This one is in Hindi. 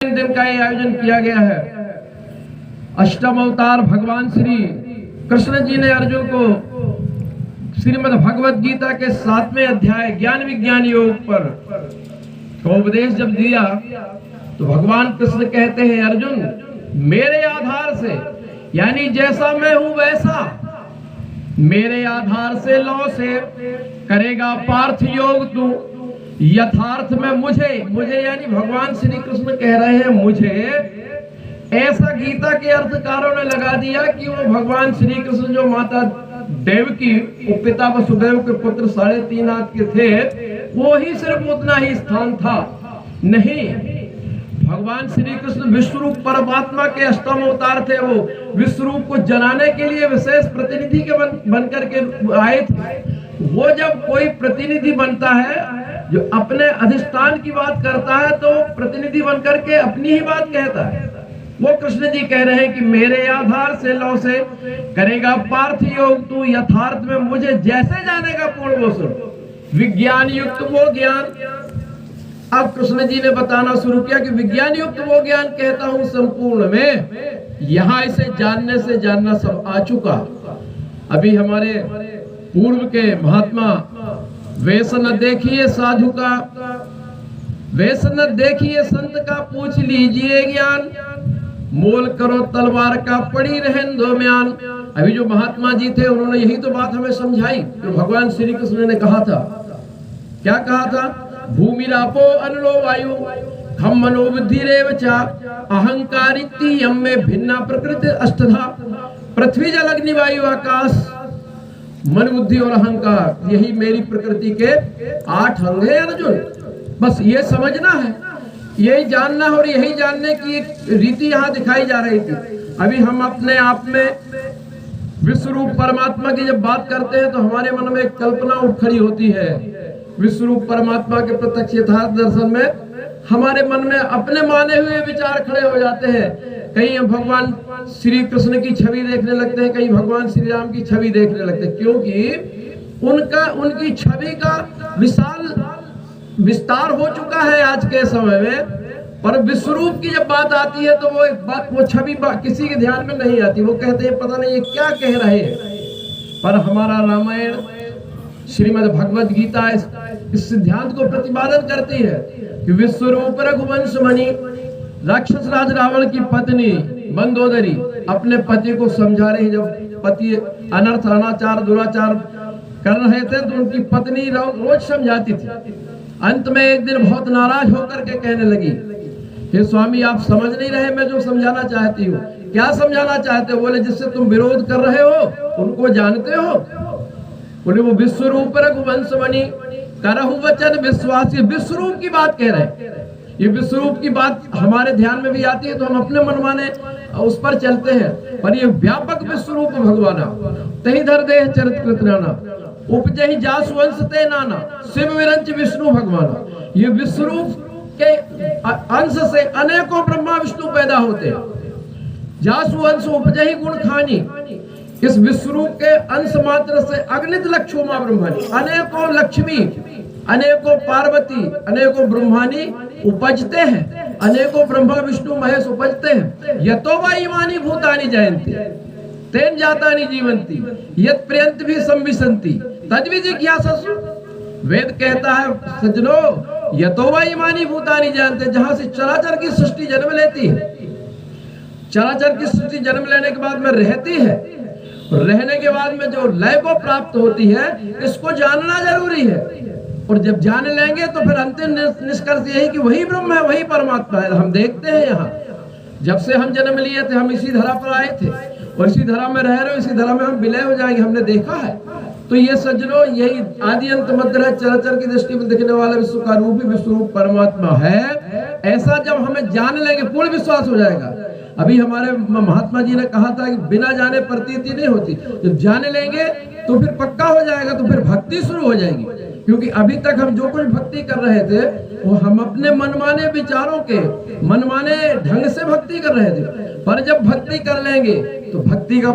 दिन का ये आयोजन किया गया है। अष्टम अवतार भगवान श्री कृष्ण जी ने अर्जुन को श्रीमद् भगवत गीता के 7वें अध्याय ज्ञान विज्ञान योग पर तो उपदेश जब दिया तो भगवान कृष्ण कहते हैं, अर्जुन मेरे आधार से, यानी जैसा मैं हूं वैसा मेरे आधार से लौ से करेगा पार्थ योग तू यथार्थ में मुझे यानी भगवान श्री कृष्ण कह रहे हैं मुझे। ऐसा गीता के अर्थकारों ने लगा दिया कि वो भगवान श्री कृष्ण जो माता देवकी पिता वसुदेव के पुत्र 3.5 हाथ के थे, वो ही सिर्फ उतना ही स्थान था। नहीं, भगवान श्री कृष्ण विश्वरूप परमात्मा के अष्टम अवतार थे। वो विश्वरूप को जनाने के लिए विशेष प्रतिनिधि के बनकर के आए थे। वो जब कोई प्रतिनिधि बनता है जो अपने अधिष्ठान की बात करता है तो प्रतिनिधि बनकर के अपनी ही बात कहता है। वो कृष्ण जी कह रहे हैं कि मेरे आधार से लौ से करेगा पार्थ योग तू यथार्थ में मुझे जैसे जानेगा पूर्ण वो सुन विज्ञान युक्त वो ज्ञान। अब कृष्ण जी ने बताना शुरू किया कि विज्ञान युक्त वो ज्ञान कहता हूं संपूर्ण में, यहां इसे जानने से जानना सब आ चुका। अभी हमारे पूर्व के महात्मा वेश न देखिए साधु का, वेश न देखिए संत का, पूछ लीजिए ज्ञान, मोल करो तलवार का पड़ी रहन दो म्यान। अभी जो महात्मा जी थे उन्होंने यही तो बात हमें समझाई जो भगवान श्री कृष्ण ने कहा था। क्या कहा था? भूमि रापो अनलो वायु हम मनोबुद्धि रेव चा अहंकारिति यम में भिन्ना प्रकृति अष्टधा। पृथ्वी जल अग्नि वायु आकाश मन बुद्धि और अहंकार, यही मेरी प्रकृति के 8 अंग है अर्जुन। बस ये समझना है, यही जानना है और यही जानने की एक रीति यहाँ दिखाई जा रही थी। अभी हम अपने आप में विश्वरूप परमात्मा की जब बात करते हैं तो हमारे मन में एक कल्पना उठ खड़ी होती है। विश्वरूप परमात्मा के प्रत्यक्ष यथार्थ दर्शन में हमारे मन में अपने माने हुए विचार खड़े हो जाते हैं। कहीं हम भगवान श्री कृष्ण की छवि देखने लगते हैं, कहीं भगवान श्री राम की छवि देखने लगते हैं, क्योंकि उनकी छवि का विस्तार हो चुका है आज के समय में। पर विश्वरूप की जब बात आती है तो वो छवि किसी के ध्यान में नहीं आती। वो कहते हैं पता नहीं ये क्या कह रहे हैं। पर हमारा रामायण श्रीमद् भगवत गीता इस सिद्धांत को प्रतिपादन करती है कि विश्वरूप रघुवंश मणि राक्षस राज रावण की पत्नी मंदोदरी अपने पति को समझा रही। जब पति अनर्थ अनाचार दुराचार कर रहे थे तो उनकी पत्नी रोज समझाती थी। अंत में एक दिन बहुत नाराज होकर के कहने लगी, हे स्वामी आप समझ नहीं रहे मैं जो समझाना चाहती हूँ। क्या समझाना चाहते हो? बोले जिससे तुम विरोध कर रहे हो उनको जानते हो? बोले वो विश्वरूप रघुवंश मणि करहु वचन विश्वासी। विश्वरूप की बात कह रहे हैं। ये विश्वरूप की बात हमारे ध्यान में भी आती है तो हम अपने मनमाने उस पर चलते हैं। पर ये व्यापक विश्वरूप भगवाना तही धर देह चरित कृत नाना उपजहि जासु वंश ते नाना शिव विरंच विष्णु भगवाना। ये विश्वरूप के अंश से अनेकों ब्रह्मा विष्णु पैदा होते हैं। जासु वंश उपजहि गुण खानी। इस विश्वरूप के अंश मात्र से अगणित लक्ष्मी मां ब्रह्मानी, अनेकों लक्ष्मी अनेकों पार्वती अनेकों ब्रह्मानी उपजते हैं, अनेकों ब्रह्मा विष्णु महेश उपजते हैं। यतो वा इमानि भूतानि जयन्ति तेन जातानि जीवन्ति यत् प्रियंत भी संविशन्ति तद्वि जिज्ञाससु। वेद कहता है सज्जनों यतो वा इमानि भूतानि जयन्ति, जहां से चराचर की सृष्टि जन्म लेती है, चराचर की सृष्टि जन्म लेने के बाद में रहती है, रहने के बाद में जो लय को प्राप्त होती है इसको जानना जरूरी है। और जब जान लेंगे तो फिर अंतिम निष्कर्ष यही कि वही ब्रह्म है, वही परमात्मा है। हम देखते हैं यहाँ जब से हम जन्म लिए थे हम इसी धरा पर आए थे और इसी धरा में रह रहे हो, इसी धरा में हम विलय हो जाएंगे, हमने देखा है। तो ये सज्जनों यही आदि अंत मध्य है, चराचर की दृष्टि में दिखने वाला विश्व का रूप ही विश्वरूप परमात्मा है। ऐसा जब हमें जान लेंगे पूर्ण विश्वास हो जाएगा। अभी हमारे महात्मा जी ने कहा था कि बिना जाने प्रतीति नहीं होती। जब जान लेंगे तो फिर पक्का हो जाएगा, तो फिर भक्ति शुरू हो जाएगी। क्योंकि अभी तक हम जो कुछ भक्ति कर रहे थे वो हम अपने मनमाने विचारों के मनमाने ढंग से भक्ति कर रहे थे। पर जब भक्ति कर लेंगे तो भक्ति का